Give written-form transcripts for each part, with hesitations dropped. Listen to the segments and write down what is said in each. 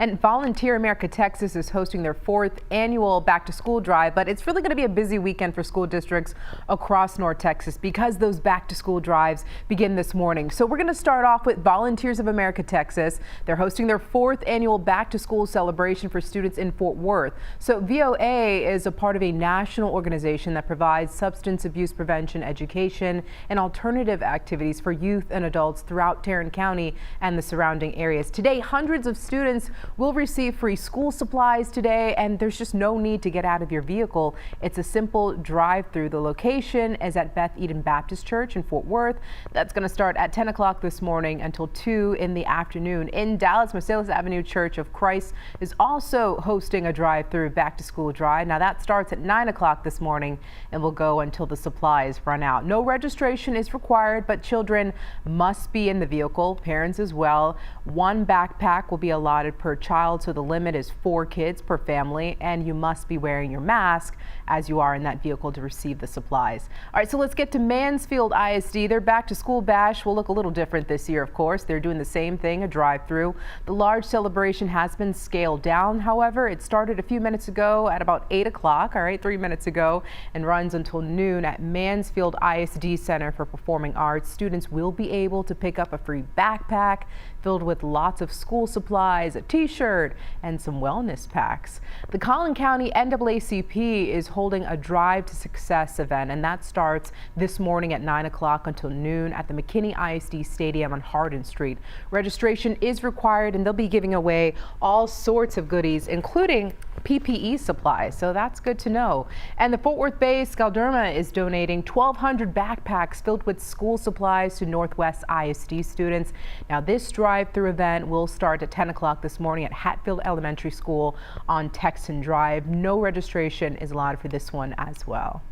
And Volunteer America Texas is hosting their 4th annual back to school drive, but it's really going to be a busy weekend for school districts across North Texas because those back to school drives begin this morning. So we're going to start off with Volunteers of America Texas. They're hosting their 4th annual back to school celebration for students in Fort Worth. So VOA is a part of a national organization that provides substance abuse prevention, education, and alternative activities for youth and adults throughout Tarrant County and the surrounding areas. Today, hundreds of students will receive free school supplies today, and there's just no need to get out of your vehicle. It's a simple drive-through. The location is at Beth Eden Baptist Church in Fort Worth. That's going to start at 10 o'clock this morning until 2 in the afternoon. In Dallas, Marsalis Avenue Church of Christ is also hosting a drive-through back to school drive. Now that starts at 9 o'clock this morning and will go until the supplies run out. No registration is required, but children must be in the vehicle, parents as well. One backpack will be allotted per child, so the limit is 4 kids per family, and you must be wearing your mask as you are in that vehicle to receive the supplies. All right, so let's get to Mansfield ISD. Their back to school bash will look a little different this year, of course. They're doing the same thing, a drive-through. The large celebration has been scaled down, however. It started a few minutes ago at about 8 o'clock, all right, 3 minutes ago, and runs until noon at Mansfield ISD Center for Performing Arts. Students will be able to pick up a free backpack filled with lots of school supplies, a t-shirt, and some wellness packs. The Collin County NAACP is holding a Drive to Success event, and that starts this morning at 9 o'clock until noon at the McKinney ISD Stadium on Hardin Street. Registration is required, and they'll be giving away all sorts of goodies, including PPE supplies, so that's good to know. And the Fort Worth-based Galderma is donating 1,200 backpacks filled with school supplies to Northwest ISD students. Now, this drive-through event will start at 10 o'clock this morning at Hatfield Elementary School on Texan Drive. No registration is allowed for this one as well.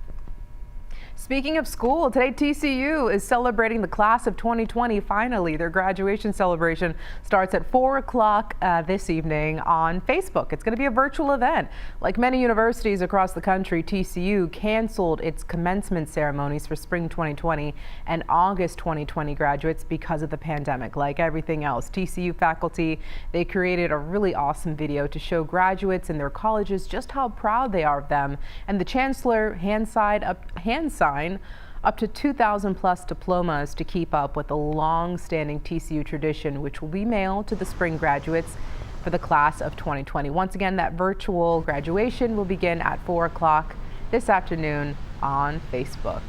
Speaking of school, today TCU is celebrating the class of 2020. Finally, their graduation celebration starts at 4 o'clock this evening on Facebook. It's going to be a virtual event. Like many universities across the country, TCU canceled its commencement ceremonies for spring 2020 and August 2020 graduates because of the pandemic. Like everything else, TCU faculty, they created a really awesome video to show graduates and their colleges just how proud they are of them. And the chancellor hand signed up to 2,000 plus diplomas to keep up with the long-standing TCU tradition, which will be mailed to the spring graduates for the class of 2020. Once again, that virtual graduation will begin at 4 o'clock this afternoon on Facebook.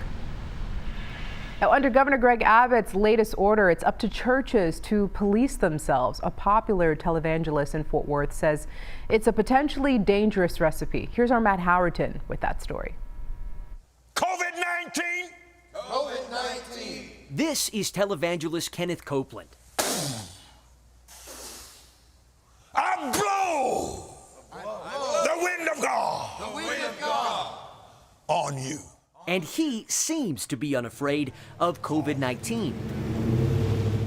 Now, under Governor Greg Abbott's latest order, it's up to churches to police themselves. A popular televangelist in Fort Worth says it's a potentially dangerous recipe. Here's our Matt Howerton with that story. COVID-19! COVID-19! This is televangelist Kenneth Copeland. I blow the wind of God, on you. And he seems to be unafraid of COVID-19.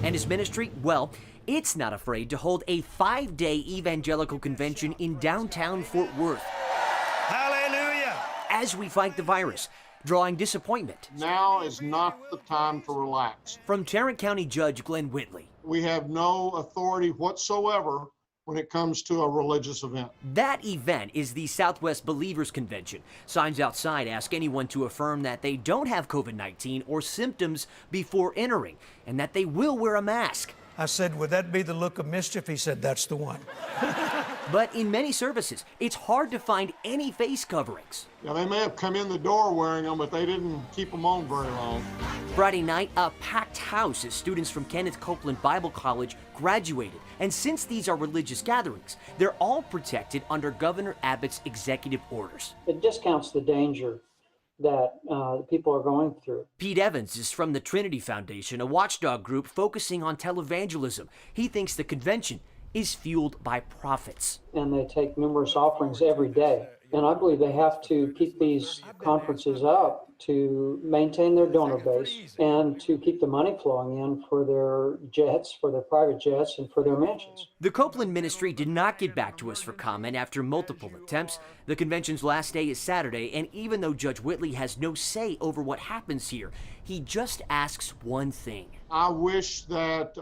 And his ministry, well, it's not afraid to hold a 5-day evangelical convention in downtown Fort Worth. Hallelujah! As we fight the virus, drawing disappointment. Now is not the time to relax. From Tarrant County Judge Glenn Whitley. We have no authority whatsoever when it comes to a religious event. That event is the Southwest Believers Convention. Signs outside ask anyone to affirm that they don't have COVID-19 or symptoms before entering, and that they will wear a mask. I said, would that be the look of mischief? He said, that's the one. But in many services, it's hard to find any face coverings. Yeah, they may have come in the door wearing them, but they didn't keep them on very long. Friday night, a packed house as students from Kenneth Copeland Bible College graduated. And since these are religious gatherings, they're all protected under Governor Abbott's executive orders. It discounts the danger that people are going through. Pete Evans is from the Trinity Foundation, a watchdog group focusing on televangelism. He thinks the convention is fueled by profits. And they take numerous offerings every day. And I believe they have to keep these conferences up to maintain their donor base and to keep the money flowing in for their jets, for their private jets, and for their mansions. The Copeland ministry did not get back to us for comment after multiple attempts. The convention's last day is Saturday, and even though Judge Whitley has no say over what happens here, he just asks one thing. I wish that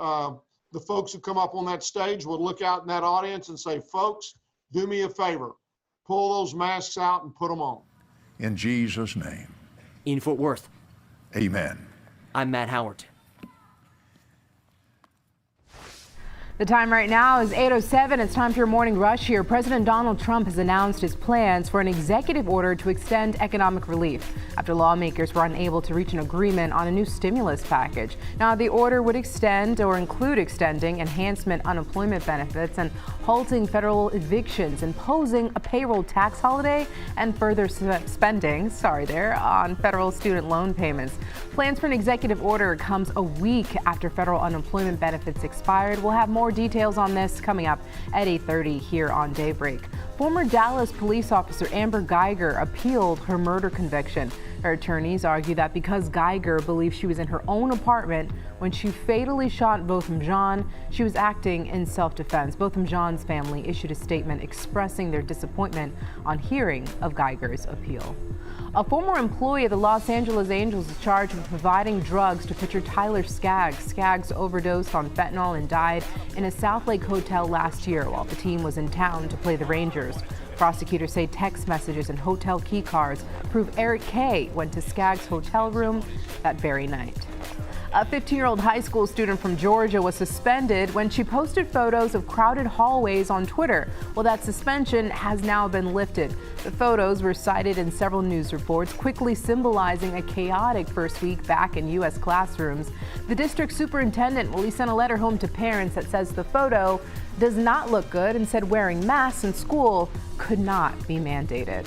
the folks who come up on that stage would look out in that audience and say, folks, do me a favor, pull those masks out and put them on. In Jesus' name, In Fort Worth, amen. I'm Matt Howard. The time right now is 8:07. It's time for your morning rush here. President Donald Trump has announced his plans for an executive order to extend economic relief after lawmakers were unable to reach an agreement on a new stimulus package. Now, the order would extend or include extending enhancement unemployment benefits and halting federal evictions, imposing a payroll tax holiday, and further spending, on federal student loan payments. Plans for an executive order comes a week after federal unemployment benefits expired. We'll have more details on this coming up at 8:30 here on Daybreak. Former Dallas police officer Amber Geiger appealed her murder conviction. Her attorneys argue that because Geiger believed she was in her own apartment when she fatally shot Botham Jean, she was acting in self-defense. Botham Jean's family issued a statement expressing their disappointment on hearing of Geiger's appeal. A former employee of the Los Angeles Angels is charged with providing drugs to pitcher Tyler Skaggs. Skaggs overdosed on fentanyl and died in a South Lake hotel last year while the team was in town to play the Rangers. Prosecutors say text messages and hotel key cards prove Eric Kay went to Skaggs' hotel room that very night. A 15-year-old high school student from Georgia was suspended when she posted photos of crowded hallways on Twitter. Well, that suspension has now been lifted. The photos were cited in several news reports, quickly symbolizing a chaotic first week back in U.S. classrooms. The district superintendent, well, he sent a letter home to parents that says the photo does not look good and said wearing masks in school could not be mandated.